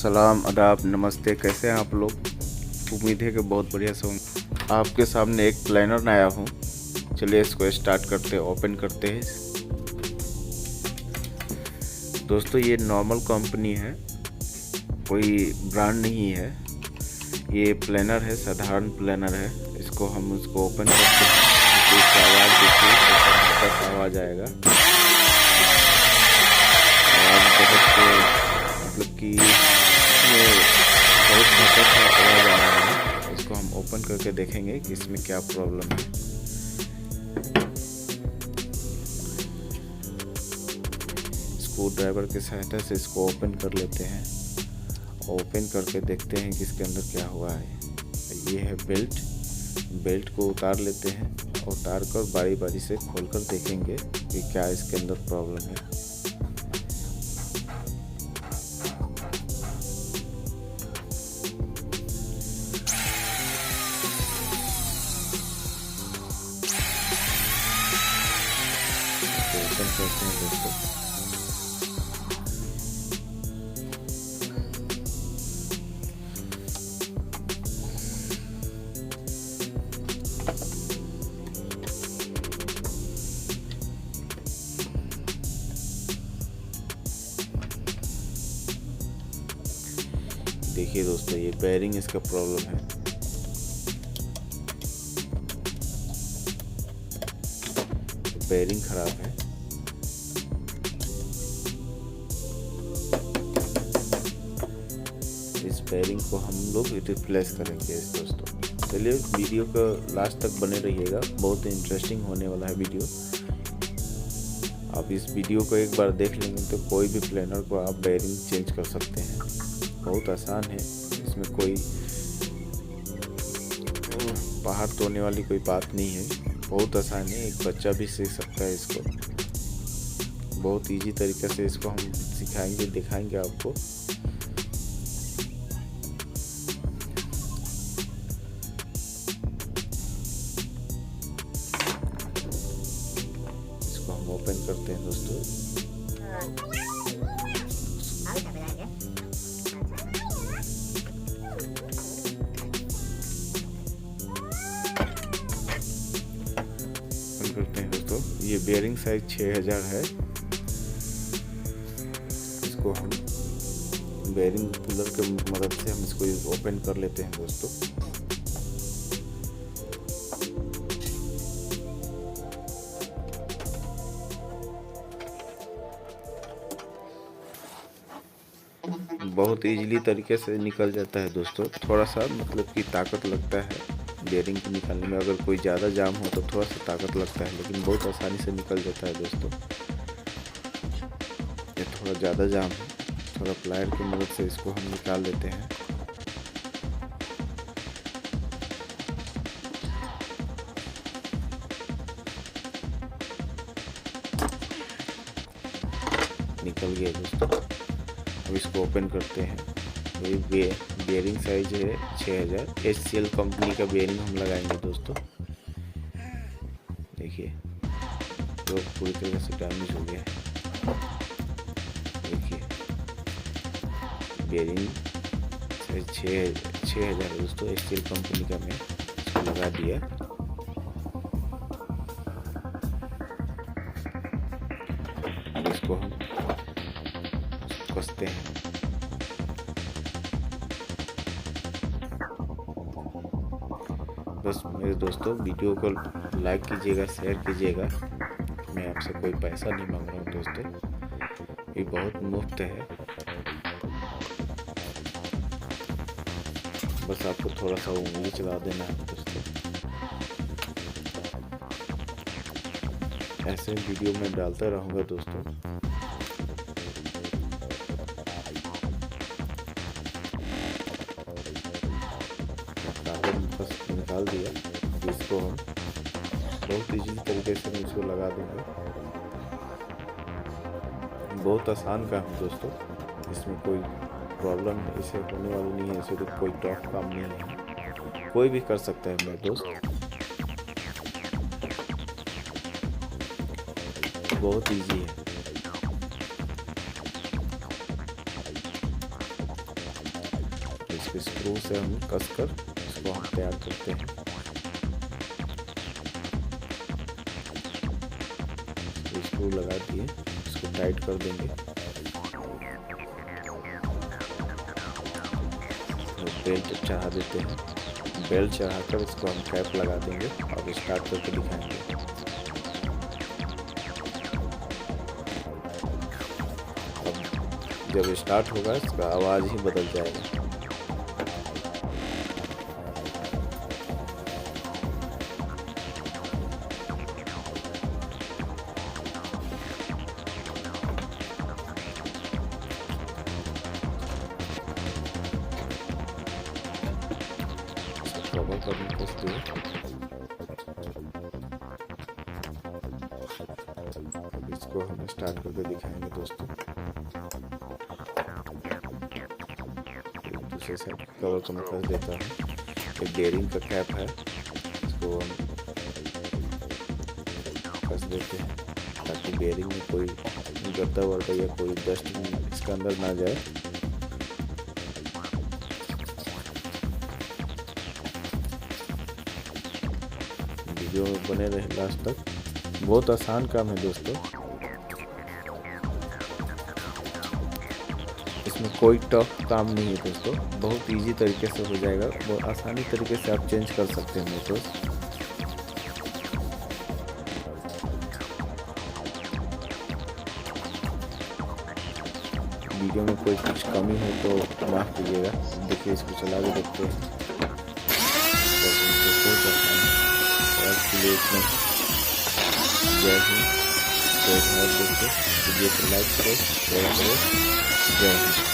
सलाम, आदाब, नमस्ते। कैसे हैं आप लोग? उम्मीद है कि बहुत बढ़िया से होंगे। आपके सामने एक प्लानर लाया हूँ। चलिए इसको स्टार्ट करते हैं, ओपन करते हैं। दोस्तों ये नॉर्मल कंपनी है, कोई ब्रांड नहीं है। ये प्लानर है, साधारण प्लानर है। इसको ओपन करते हैं तो इसका आवाज़ देखिए, आवाज़ आएगा। मतलब कि बहुत घटक आवाज़ आ रहा है। इसको हम ओपन करके देखेंगे कि इसमें क्या प्रॉब्लम है। स्क्रू ड्राइवर की सहायता से इसको ओपन कर लेते हैं। ओपन करके देखते हैं कि इसके अंदर क्या हुआ है। ये है बेल्ट को उतार लेते हैं। उतार कर बारी बारी से खोलकर देखेंगे कि क्या इसके अंदर प्रॉब्लम है। ओपन करते हैं दोस्तों। देखिए दोस्तों, ये बेयरिंग इसका प्रॉब्लम है। बेयरिंग खराब है। इस बेयरिंग को हम लोग रिप्लेस करेंगे दोस्तों। चलिए वीडियो का लास्ट तक बने रहिएगा, बहुत इंटरेस्टिंग होने वाला है वीडियो। आप इस वीडियो को एक बार देख लेंगे तो कोई भी प्लानर को आप बेयरिंग चेंज कर सकते हैं। बहुत आसान है, इसमें कोई पहाड़ तोड़ने वाली कोई बात नहीं है। बहुत आसान है, एक बच्चा भी सीख सकता है इसको। बहुत इजी तरीके से इसको हम सिखाएंगे, दिखाएंगे आपको। इसको हम ओपन करते हैं दोस्तों। करते हैं दोस्तों। ये बेयरिंग साइज 6000 है। इसको हम बेयरिंग कूलर के मदद से हम इसको ओपन कर लेते हैं दोस्तों। बहुत इजीली तरीके से निकल जाता है दोस्तों। थोड़ा सा मतलब कि ताकत लगता है बेयरिंग को निकालने में। अगर कोई ज़्यादा जाम हो तो थोड़ा सा ताकत लगता है, लेकिन बहुत आसानी से निकल जाता है दोस्तों। ये थोड़ा ज़्यादा जाम है, थोड़ा प्लायर की मदद से इसको हम निकाल लेते हैं। निकल गया दोस्तों। अब इसको ओपन करते हैं। ये बेयरिंग साइज है 6000। HCL कंपनी का बेयरिंग हम लगाएंगे दोस्तों। देखिए तो पूरी तरह से डैमेज हो गया है। देखिए बेयरिंग साइज 6000 दोस्तों। HCL कंपनी का मैं इसको लगा दिया। अब इसको हम कसते हैं। बस मेरे दोस्तों, वीडियो को लाइक कीजिएगा, शेयर कीजिएगा। मैं आपसे कोई पैसा नहीं मांग रहा हूँ दोस्तों, ये बहुत मुफ्त है। बस आपको थोड़ा सा उंगली चला देना है दोस्तों। ऐसे वीडियो मैं डालता रहूँगा दोस्तों। बस निकाल दिया। इसको हम बहुत इजी तरीके से इसको लगा देंगे। बहुत आसान काम है दोस्तों, इसमें कोई प्रॉब्लम इसे होने वाली नहीं है। इसे तो कोई टफ काम नहीं है, कोई भी कर सकता है मेरे दोस्त। बहुत इजी है। तो स्क्रू से हम कसकर इसको हम तैयार करते हैं। तो स्क्रू लगा दिए, इसको टाइट कर देंगे। तो बेल्ट चढ़ा देते हैं, बेल्ट चढ़ाकर इसको हम कैप लगा देंगे और स्टार्ट करके दिखाएंगे। अब जब स्टार्ट होगा इसका आवाज़ ही बदल जाएगा। कवर करने को इसको हम स्टार्ट करके दिखाएंगे दोस्तों। दूसरे साइड कवर को मैं कस देता हूँ। एक बेयरिंग का कैप है, इसको हम कस देते हैं ताकि बेयरिंग में कोई गद्दा वर्दा या कोई डस्ट इसके अंदर ना जाए। वीडियो में बने रहे लास्ट तक। बहुत आसान काम है दोस्तों, इसमें कोई टफ काम नहीं है दोस्तों, बहुत इजी तरीके से हो जाएगा। बहुत आसानी तरीके से आप चेंज कर सकते हैं मोटर्स। वीडियो में कोई कुछ कमी हो तो माफ़ कीजिएगा। देखिए इसको चला के देखते हैं। जय हिंद, जय भारत दोस्तों। वीडियो को लाइक करो, शेयर करो। जय हिंद।